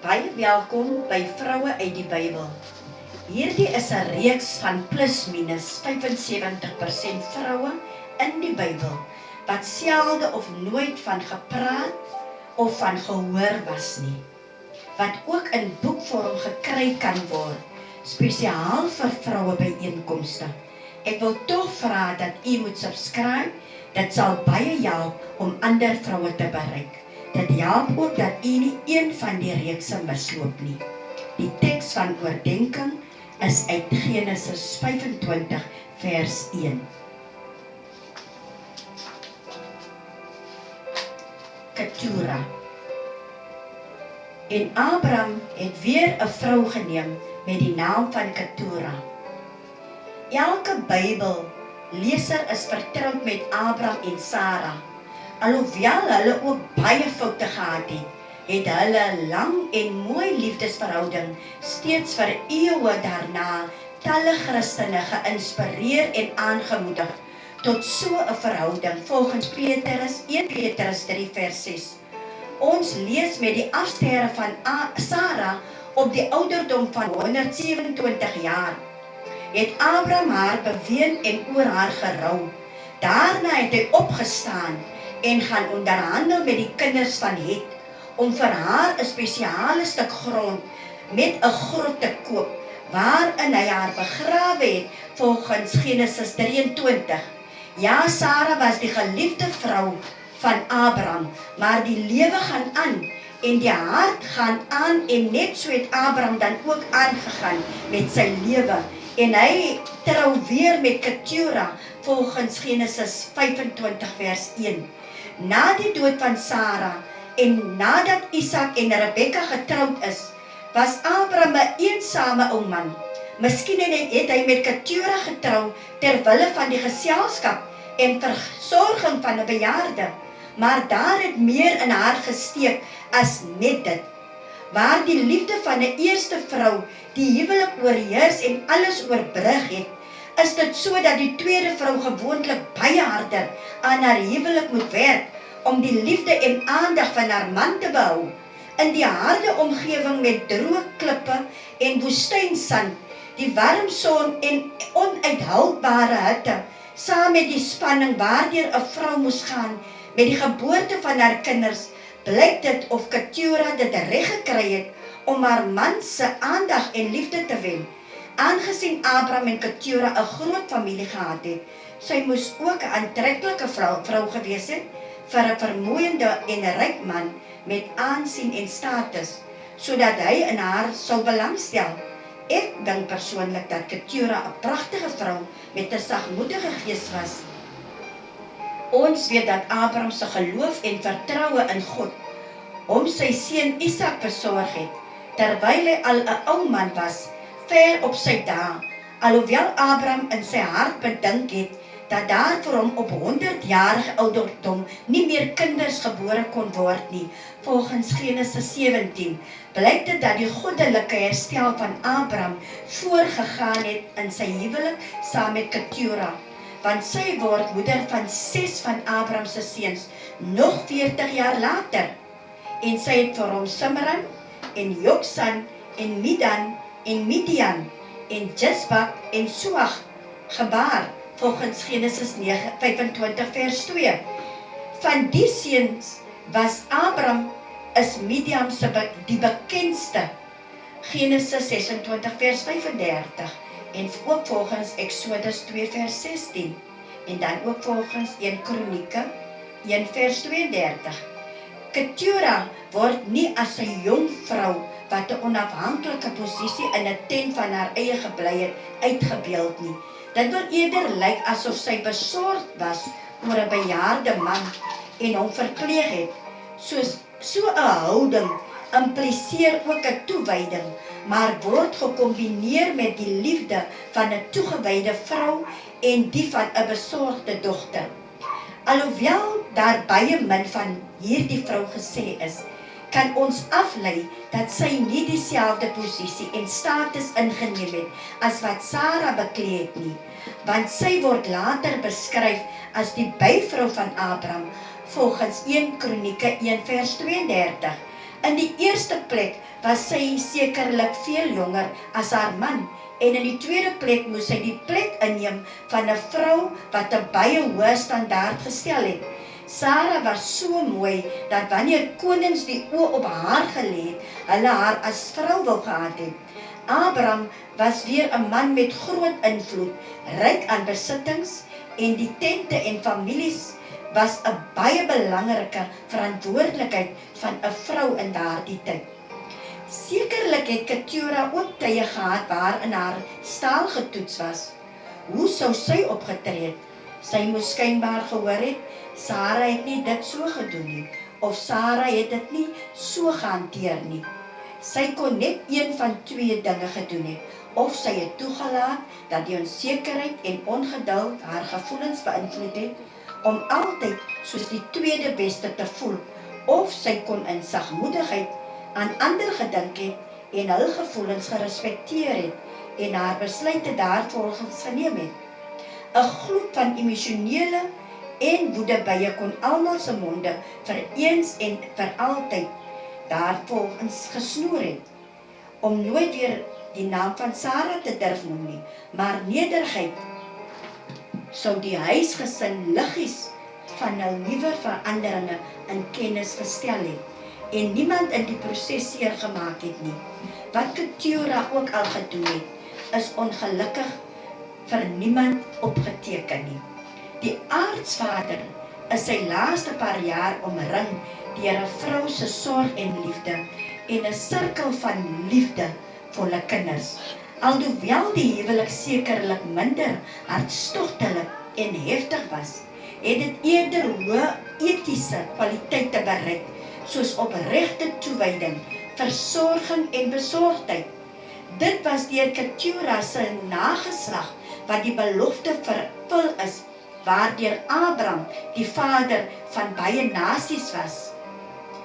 Baie welkom by Vroue uit die Bybel. Hierdie is 'n reeks van plus minus 75% vroue in die Bybel, wat selde of nooit van gepraat of van gehoor was nie, wat ook in boekvorm gekry kan word, spesiaal vir vroue byeenkomste. Ek wil tog vra dat u moet subscribe, dit sal baie help om ander vroue te bereik. Dit help ook dat u nie een van die reekse misloop nie. Die teks van oordenking is uit Genesis 25 vers 1. Ketura. En Abraham het weer 'n vrou geneem met die naam van Ketura. Elke Bybelleser is vertroud met Abraham en Sara. Alhoewel hulle ook baie foute gehad het hulle 'n lang en mooi liefdesverhouding steeds vir eeue daarna talle Christene geïnspireer en aangemoedig tot so 'n verhouding volgens 1 Petrus 3 vers 6. Ons lees met die afsterwe van Sara op die ouderdom van 127 jaar. Het Abraham haar beween en oor haar gerou. Daarna het hy opgestaan en gaan onderhandel met die kinders van Het, om vir haar 'n spesiale stuk grond met 'n grot te koop, waarin hy haar begrawe het, volgens Genesis 23. Ja, Sara was die geliefde vrou van Abraham, maar die lewe gaan aan, en die hart gaan aan, en net so het Abraham dan ook aangegaan met sy lewe, en hy trou weer met Ketura, volgens Genesis 25 vers 1. Na die dood van Sara en nadat Isak en Rebekka getroud is, was Abraham 'n eensame ou man. Miskien het hy met Ketura getrou terwille van die geselskap en versorging van 'n bejaarde, maar daar het meer in haar gesteek as net dit. Waar die liefde van 'n eerste vrou die huwelik oorheers en alles oorbrug het, is dit so dat die tweede vrou gewoonlik baie harder aan haar huwelik moet werk om die liefde en aandag van haar man te behou. In die harde omgewing met droë klippe en woestynsand, die warm son en onuithoudbare hitte, saam met die spanning waardeur 'n vrou moes gaan met die geboorte van haar kinders, blyk dit of Ketura dit reg gekry het om haar man se aandag en liefde te wen. Aangesien Abraham en Ketura 'n groot familie gehad het, sy moes ook 'n aantreklike vrou gewees het vir 'n vermoeiende en ryk man met aansien en status, sodat hy in haar sou belangstel. Ek dink persoonlik dat Ketura 'n pragtige vrou met 'n sagmoedige gees was. Ons weet dat Abraham se geloof en vertroue in God hom sy seun Isak besorg het, terwyl hy al 'n ou man was, ver op sy dae, alhoewel Abraham in sy hart bedink het dat daar vir hom op 100-jarige ouderdom nie meer kinders gebore kon word nie. Volgens Genesis 17 blyk dit dat die goddelike herstel van Abraham voorgegaan het in sy huwelik saam met Ketura, want sy word moeder van 6 van Abraham se seuns nog 40 jaar later, en sy het vir hom Simran en Joksan en Midan en Midian en Jisbak en Suach gebaar, volgens Genesis 25 vers 2. Van die seuns was Abraham is Midian die bekendste, Genesis 26 vers 35, en ook volgens Exodus 2 vers 16, en dan ook volgens 1 Kronieke 1 vers 32. Ketura word nie as 'n jong vrou wat 'n onafhanklike posisie in 'n tent van haar eie gebly het, uitgebeeld nie. Dit wil eerder lyk asof sy besorgd was oor 'n bejaarde man en hom verpleeg het. So 'n houding impliseer ook 'n toewyding, maar word gekombineer met die liefde van 'n toegewyde vrou en die van 'n besorgde dogter. Alhoewel daar baie min van hierdie vrou gesê is, kan ons aflei dat sy nie dieselfde posisie en status ingeneem het as wat Sara beklee het nie, want sy word later beskryf as die byvrou van Abraham, volgens 1 Kronieke 1 vers 32. In die eerste plek was sy sekerlik veel jonger as haar man, en in die tweede plek moes sy die plek inneem van 'n vrou wat 'n baie hoë standaard gestel het. Sara was so mooi dat wanneer konings die oë op haar gelê het, hulle haar as vrou wou gehad het. Abraham was weer 'n man met groot invloed, ryk aan besittings, en die tente en families was 'n baie belangrike verantwoordelikheid van 'n vrou in daardie tyd. Sekerlik het Keturah ook tye gehad waarin haar staal getoets was. Hoe sou sy opgetree het? Sy moes skynbaar gehoor het, Sara het nie dit so gedoen nie, of Sara het dit nie so gehanteer nie. Sy kon net een van twee dinge gedoen het, of sy het toegelaat dat die onsekerheid en ongeduld haar gevoelens beïnvloed het, om altyd soos die tweede beste te voel, of sy kon in sagmoedigheid aan ander gedink het en hul gevoelens gerespekteer het en haar besluite daarvolgens geneem het. 'n Gloed van emosionele en woedebye kon almal se monde vir eens en vir altyd daarvolgens gesnoer het. Om nooit weer die naam van Sara te durf noem nie, maar nederigheid sou die huisgesin liggies van hul nuwe veranderinge in kennis gestel het en niemand in die proses seer gemaak het nie. Wat Keturah ook al gedoen het, is ongelukkig vir niemand opgeteken nie. Die aardsvader is sy laaste paar jaar omring deur 'n vrou se sorg en liefde en 'n sirkel van liefdevolle kinders. Alhoewel die huwelik sekerlik minder hartstogtelik en heftig was, het dit eerder hoë etiese kwaliteite bereik, soos opregte toewyding, versorging en besorgdheid. Dit was deur Keturah se nageslag wat die belofte vervul is, waardeur Abraham die vader van baie nasies was,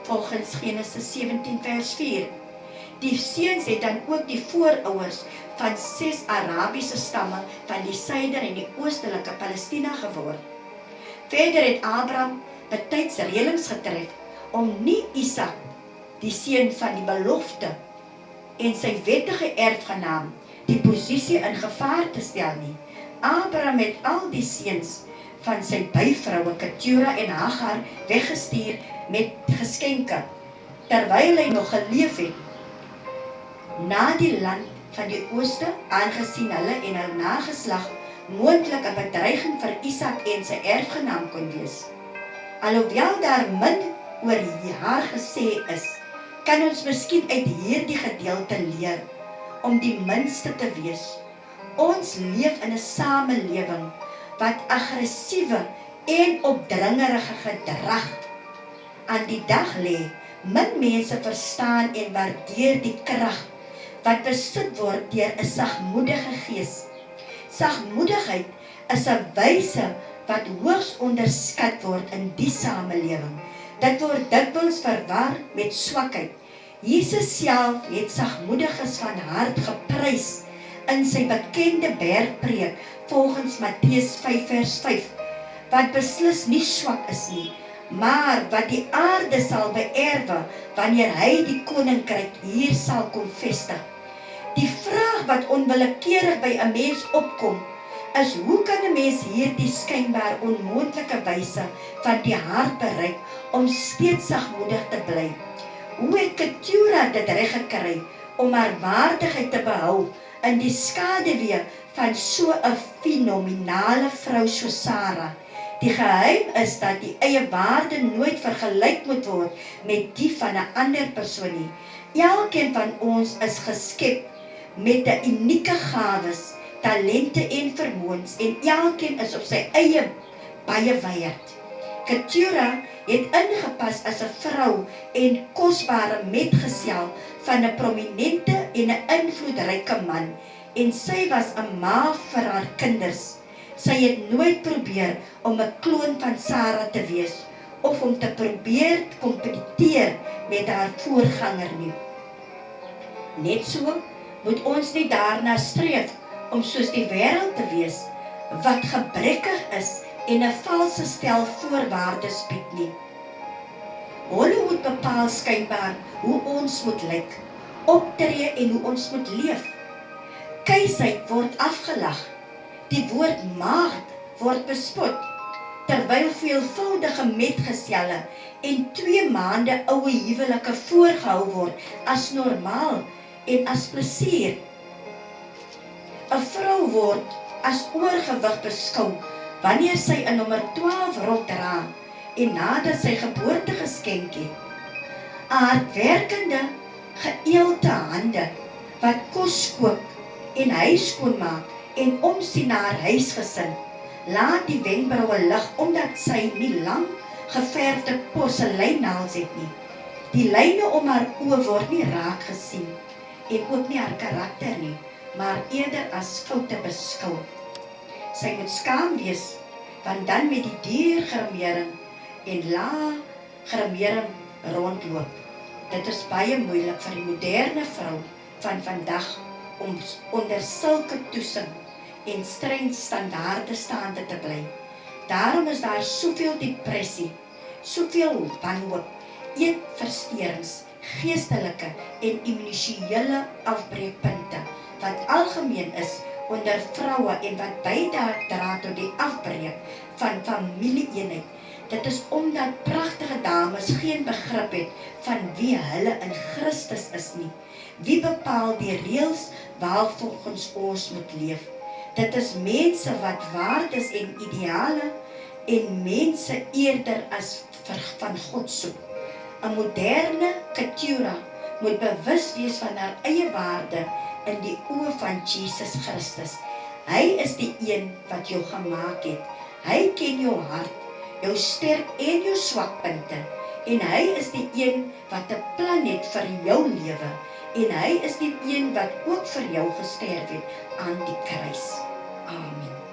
volgens Genesis 17 vers 4. Die seuns het dan ook die voorouers van 6 Arabiese stamme van die suider en die oostelike Palestina geword. Verder het Abraham betyds reëlings getref om nie Isak, die seun van die belofte, en sy wettige erfgenaam, die posisie in gevaar te stel nie. Abraham het al die seuns van sy byvroue Keturah en Hagar weggestuur met geskenke, terwyl hy nog geleef het, na die land van die ooste, aangesien hulle en hul nageslag moontlik 'n bedreiging vir Isak en sy erfgenaam kon wees. Alhoewel daar min oor haar gesê is, kan ons miskien uit hierdie gedeelte leer om die minste te wees. Ons leef in 'n samelewing wat aggressiewe en opdringerige gedrag aan die dag lê. Min mense verstaan en waardeer die krag wat besit word deur 'n sagmoedige gees. Sagmoedigheid is 'n wyse wat hoogs onderskat word in die samelewing. Dit word dikwels verwar met swakheid. Jesus self het sagmoediges van hart geprys in sy bekende bergpreek volgens Matteus 5 vers 5, wat beslis nie swak is nie, maar wat die aarde sal beerwe wanneer hy die koninkryk hier sal kom vestig. Die vraag wat onwillekeurig by 'n mens opkom, is hoe kan 'n mens hierdie skynbaar onmoontlike wyse van die hart bereik om steeds sagmoedig te bly? Hoe het Keturah dit reg gekry om haar waardigheid te behou in die skaduwee van so 'n fenominale vrou soos Sara? Die geheim is dat die eie waarde nooit vergelyk moet word met die van 'n ander persoon nie. Elkeen van ons is geskep met 'n unieke gawes, talente en vermoëns, en elkeen is op sy eie baie werd. Keturah het ingepas as 'n vrou en kosbare metgesel van 'n prominente en 'n invloedryke man, en sy was 'n ma vir haar kinders. Sy het nooit probeer om 'n kloon van Sara te wees, of om te probeer kompeteer met haar voorganger nie. Net so moet ons nie daarna streef om soos die wêreld te wees, wat gebrekkig is en 'n valse stel voorwaardes bied nie. Hollywood bepaal skynbaar hoe ons moet lyk, optree en hoe ons moet leef. Kuisheid word afgelag, die woord maagd word bespot, terwyl veelvuldige metgeselle en 2 maande oue huwelike voorgehou word as normaal en as plesier. 'n Vrou word as oorgewig beskou wanneer sy 'n nommer 12 rok dra en nadat sy geboorte geskenk het. 'n Hardwerkende, geëelte hande wat kos kook en huis skoonmaak en omsien na haar huisgesin, laat die wenkbroue lig omdat sy nie lang geverfde porseleinnaels het nie. Die lyne om haar oë word nie raak gesien en ook nie haar karakter nie, maar eerder as foute beskou. Sy moet skaam wees, want dan met die duur grimering en lae grimering rondloop. Dit is baie moeilik vir die moderne vrou van vandag om onder sulke toesig en streng standaarde staande te bly. Daarom is daar soveel depressie, soveel wanhoop, eetversteurings, geestelike en emosionele afbreekpunte wat algemeen is onder vroue en wat bydra tot die afbreek van familieeenheid. Dit is omdat pragtige dames geen begrip het van wie hulle in Christus is nie. Wie bepaal die reëls waarvolgens ons moet leef? Dit is mense wat waardes en ideale en mense eerder as van God soek. 'n moderne Keturah moet bewus wees van haar eie waarde in die oë van Jesus Christus. Hy is die een wat jou gemaak het. Hy ken jou hart, jou sterk en jou swakpunte. En hy is die een wat 'n plan het vir jou lewe. En hy is die een wat ook vir jou gesterf het aan die kruis. Amen.